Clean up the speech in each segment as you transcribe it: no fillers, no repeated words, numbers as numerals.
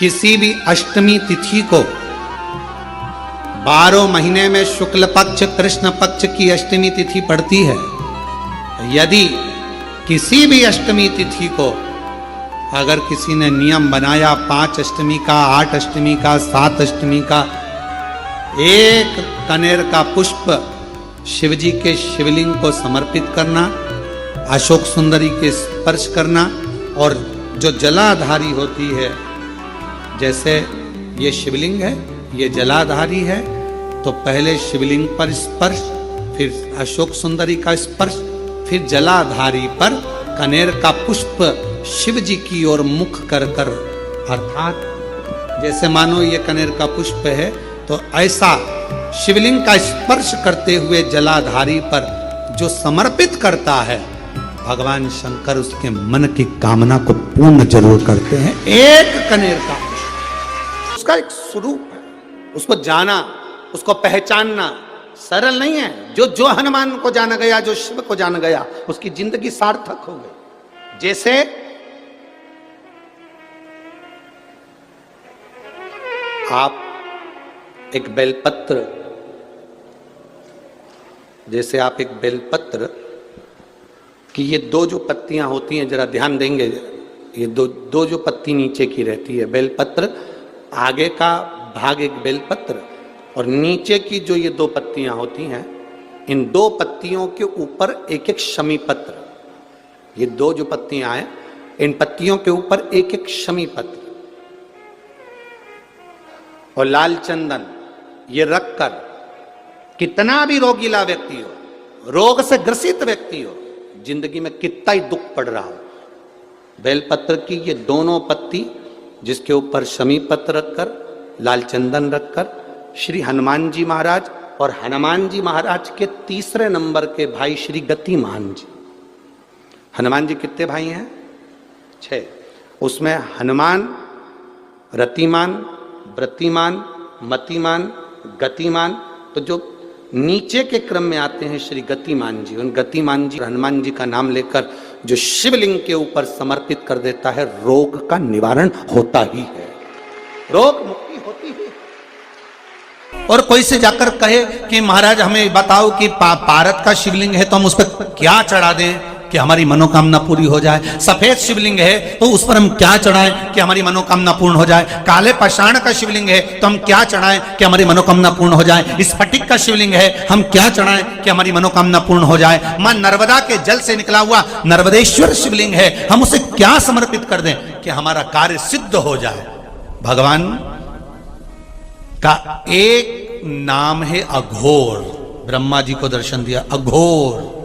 किसी भी अष्टमी तिथि को 12 महीने में शुक्ल पक्ष कृष्ण पक्ष की अष्टमी तिथि पड़ती है। यदि किसी भी अष्टमी तिथि को अगर किसी ने नियम बनाया 5 अष्टमी का, 8 अष्टमी का, 7 अष्टमी का, एक कनेर का पुष्प शिवजी के शिवलिंग को समर्पित करना, अशोक सुंदरी के स्पर्श करना, और जो जलाधारी होती है, जैसे ये शिवलिंग है, ये जलाधारी है, तो पहले शिवलिंग पर स्पर्श, फिर अशोक सुंदरी का स्पर्श, फिर जलाधारी पर कनेर का पुष्प शिव जी की ओर मुख कर कर, अर्थात जैसे मानो ये कनेर का पुष्प है, तो ऐसा शिवलिंग का स्पर्श करते हुए जलाधारी पर जो समर्पित करता है, भगवान शंकर उसके मन की कामना को पूर्ण जरूर करते हैं। एक कनेर का पुष्प, उसका एक स्वरूप है, उसको जाना, उसको पहचानना सरल नहीं है। जो हनुमान को जाना गया, जो शिव को जाना गया, उसकी जिंदगी सार्थक हो गई। जैसे आप एक बेलपत्र, जैसे आप एक बेलपत्र कि ये दो जो पत्तियां होती हैं, जरा ध्यान देंगे, ये दो जो पत्ती नीचे की रहती है, बेलपत्र, आगे का भाग एक बेलपत्र और नीचे की जो ये 2 पत्तियां होती हैं, इन 2 पत्तियों के ऊपर एक एक शमी पत्र, ये 2 जो पत्तियां हैं, इन पत्तियों के ऊपर एक एक शमी पत्र और लाल चंदन, ये रखकर कितना भी रोगीला व्यक्ति हो, रोग से ग्रसित व्यक्ति हो, जिंदगी में कितना ही दुख पड़ रहा हो, बेलपत्र की ये दोनों पत्ती, जिसके ऊपर शमी पत्र रखकर, लाल चंदन रखकर, श्री हनुमान जी महाराज और हनुमान जी महाराज के तीसरे नंबर के भाई श्री गतिमान जी, हनुमान जी कितने भाई हैं? 6। उसमें हनुमान, रतिमान, व्रतिमान, मतिमान, गतिमान, तो जो नीचे के क्रम में आते हैं श्री गतिमान जी, उन गतिमान जी हनुमान जी का नाम लेकर जो शिवलिंग के ऊपर समर्पित कर देता है, रोग का निवारण होता ही है, रोग मुक्ति होती है। और कोई से जाकर कहे कि महाराज हमें बताओ कि पारत का शिवलिंग है तो हम उस पर क्या चढ़ा दें कि हमारी मनोकामना पूरी हो जाए, सफेद शिवलिंग है तो उस पर हम क्या चढ़ाएं कि हमारी मनोकामना पूर्ण हो जाए, काले पाषाण का शिवलिंग है तो हम क्या चढ़ाएं कि हमारी मनोकामना पूर्ण हो जाए, स्फटिक का शिवलिंग है हम क्या चढ़ाएं कि हमारी मनोकामना पूर्ण हो जाए, मां नर्मदा के जल से निकला हुआ नर्मदेश्वर शिवलिंग है, हम उसे क्या समर्पित कर दें कि हमारा कार्य सिद्ध हो जाए। भगवान का एक नाम है अघोर। ब्रह्मा जी को दर्शन दिया, अघोर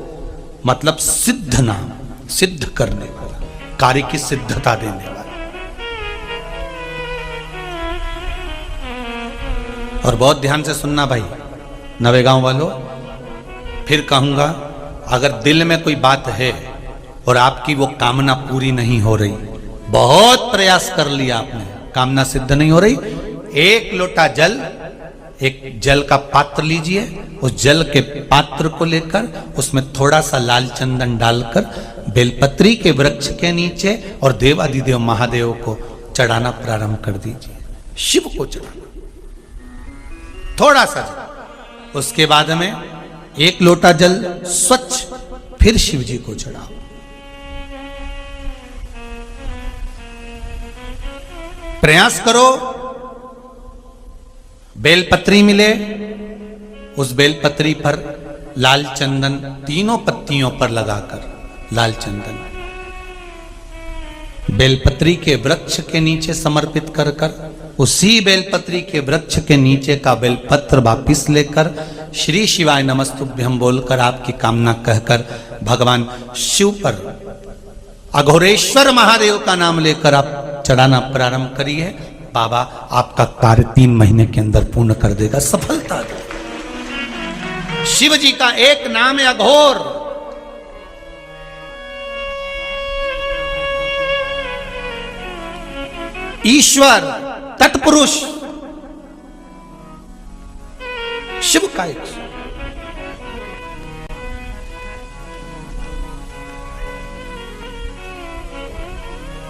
मतलब सिद्ध नाम, सिद्ध करने वाला, कार्य की सिद्धता देने वाला। और बहुत ध्यान से सुनना भाई, नवेगांव वालों, फिर कहूंगा, अगर दिल में कोई बात है और आपकी वो कामना पूरी नहीं हो रही, बहुत प्रयास कर लिया आपने, कामना सिद्ध नहीं हो रही, एक लोटा जल, एक जल का पात्र लीजिए, उस जल के पात्र को लेकर उसमें थोड़ा सा लाल चंदन डालकर बेलपत्री के वृक्ष के नीचे और देवादिदेव महादेव को चढ़ाना प्रारंभ कर दीजिए, शिव को चढ़ाना थोड़ा सा जल। उसके बाद में एक लोटा जल स्वच्छ फिर शिव जी को चढ़ाओ। प्रयास करो बेलपत्री मिले, उस बेलपत्री पर लाल चंदन तीनों पत्तियों पर लगाकर, लाल चंदन बेलपत्री के वृक्ष के नीचे समर्पित कर कर, उसी बेलपत्री के वृक्ष के नीचे का बेलपत्र वापिस लेकर श्री शिवाय नमस्तुभ्यं बोलकर आपकी कामना कहकर भगवान शिव पर अघोरेश्वर महादेव का नाम लेकर आप चढ़ाना प्रारंभ करिए। बाबा आपका कार्य 3 महीने के अंदर पूर्ण कर देगा, सफलता देगा। शिव जी का एक नाम है अघोर। ईश्वर, तत्पुरुष, शिव का एक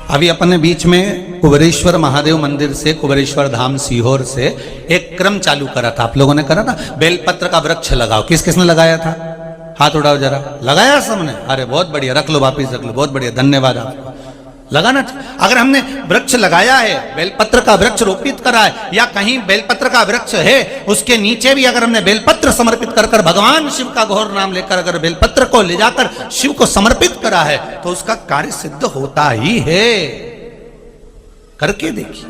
अभी अपने बीच में कुबेरेश्वर महादेव मंदिर से, कुबेरेश्वर धाम सीहोर से एक क्रम चालू करा था। आप लोगों ने करा ना, बेलपत्र का वृक्ष लगाओ। किस किसने लगाया था? हाथ उठाओ जरा। लगाया सबने? अरे बहुत बढ़िया, रख लो वापिस रख लो, बहुत बढ़िया, धन्यवाद आपको। लगाना। अगर हमने वृक्ष लगाया है, बेलपत्र का वृक्ष रोपित करा है, या कहीं बेलपत्र का वृक्ष है उसके नीचे भी अगर हमने बेलपत्र समर्पित कर कर भगवान शिव का घोर नाम लेकर अगर बेलपत्र को ले जाकर शिव को समर्पित करा है तो उसका कार्य सिद्ध होता ही है। करके देखिए,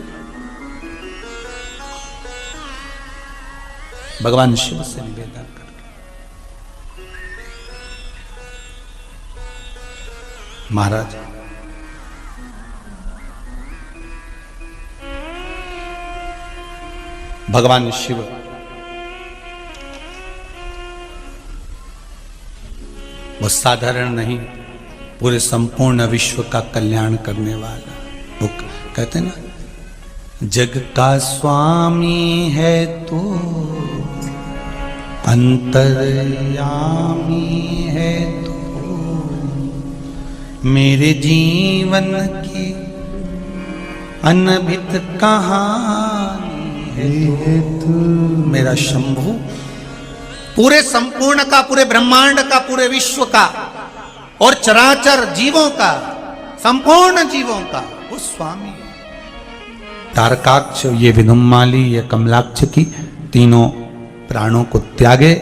भगवान शिव से निवेदन कर। महाराज भगवान शिव वो साधारण नहीं, पूरे संपूर्ण विश्व का कल्याण करने वाला। वो कहते ना, जग का स्वामी है तू, अंतर्यामी है तू, मेरे जीवन की अनभित कहानी है तू। मेरा शंभु पूरे संपूर्ण का, पूरे ब्रह्मांड का, पूरे विश्व का और चराचर जीवों का, संपूर्ण जीवों का वो स्वामी। तारकाक्ष, ये विनुमाली, ये कमलाक्ष की तीनों प्राणों को त्यागे,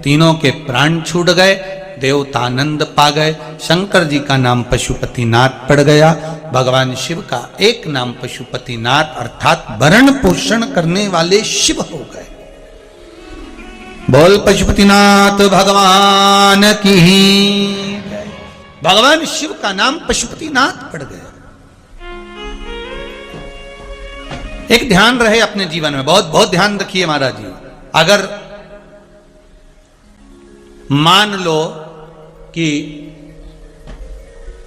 तीनों के प्राण छूट गए, देवतानंद पा गए। शंकर जी का नाम पशुपतिनाथ पड़ गया, भगवान शिव का एक नाम पशुपतिनाथ अर्थात भरण पोषण करने वाले शिव हो गए। बोल पशुपतिनाथ भगवान की। भगवान शिव का नाम पशुपतिनाथ पड़ गया। एक ध्यान रहे अपने जीवन में, बहुत बहुत ध्यान रखिए महाराज जी। अगर मान लो कि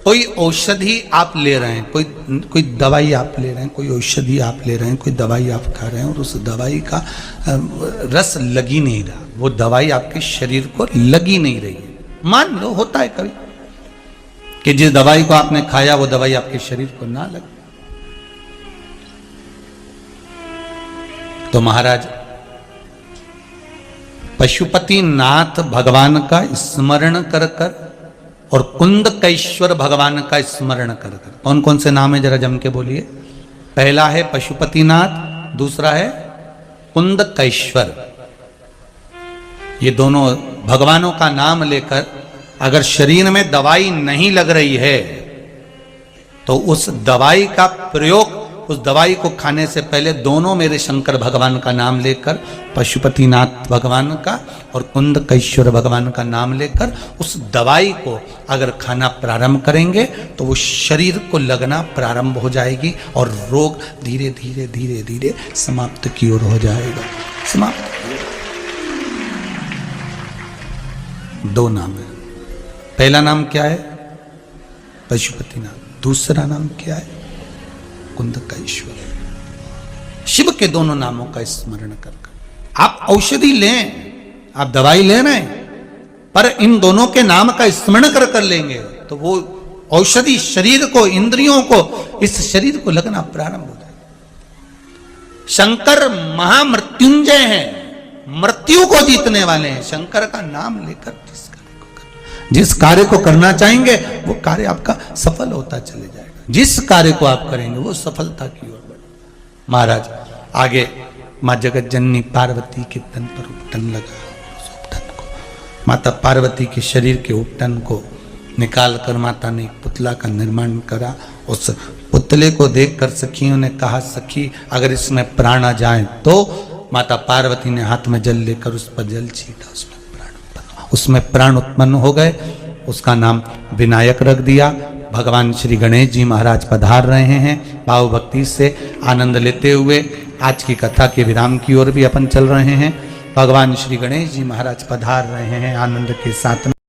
कोई औषधि आप ले रहे हैं, कोई दवाई आप ले रहे हैं, कोई औषधि आप ले रहे हैं, कोई दवाई आप खा रहे हैं और उस दवाई का रस लगी नहीं रहा, वो दवाई आपके शरीर को लगी नहीं रही है। मान लो होता है कभी कि जिस दवाई को आपने खाया वो दवाई आपके शरीर को ना लगे, तो महाराज पशुपतिनाथ भगवान का स्मरण कर कर और कुंदकेश्वर भगवान का स्मरण कर कर। कौन कौन से नाम है जरा जम के बोलिए। पहला है पशुपतिनाथ, दूसरा है कुंदकेश्वर। ये दोनों भगवानों का नाम लेकर अगर शरीर में दवाई नहीं लग रही है तो उस दवाई का प्रयोग, उस दवाई को खाने से पहले दोनों मेरे शंकर भगवान का नाम लेकर, पशुपतिनाथ भगवान का और कुंदकेश्वर भगवान का नाम लेकर उस दवाई को अगर खाना प्रारंभ करेंगे तो वो शरीर को लगना प्रारंभ हो जाएगी और रोग धीरे धीरे धीरे धीरे समाप्त की ओर हो जाएगा। समाप्त। दो नाम है। पहला नाम क्या है? पशुपतिनाथ। दूसरा नाम क्या है? कुंदकेश्वर। शिव के दोनों नामों का स्मरण कर आप औषधि लें, आप दवाई ले रहे हैं, पर इन दोनों के नाम का स्मरण कर कर लेंगे तो वो औषधि शरीर को, इंद्रियों को, इस शरीर को लगना प्रारंभ हो जाए। शंकर महामृत्युंजय हैं, मृत्यु को जीतने वाले हैं। शंकर का नाम लेकर जिस कार्य को करना चाहेंगे वो कार्य आपका सफल होता चले जाएगा। जिस कार्य को आप करेंगे वो सफलता की ओर बढ़े। महाराज आगे माँ जगत जननी पार्वती के तन पर उपटन लगा। उस उपटन को, माता पार्वती के शरीर के उपटन को निकाल कर माता ने एक पुतला का निर्माण करा। उस पुतले को देखकर सखियों ने कहा, सखी अगर इसमें प्राण आ जाए तो। माता पार्वती ने हाथ में जल लेकर उस पर जल छीटा, उसमें प्राण उत्पन्न हो गए। उसका नाम विनायक रख दिया। भगवान श्री गणेश जी महाराज पधार रहे हैं। भाव भक्ति से आनंद लेते हुए आज की कथा के विराम की ओर भी अपन चल रहे हैं। भगवान श्री गणेश जी महाराज पधार रहे हैं आनंद के साथ में।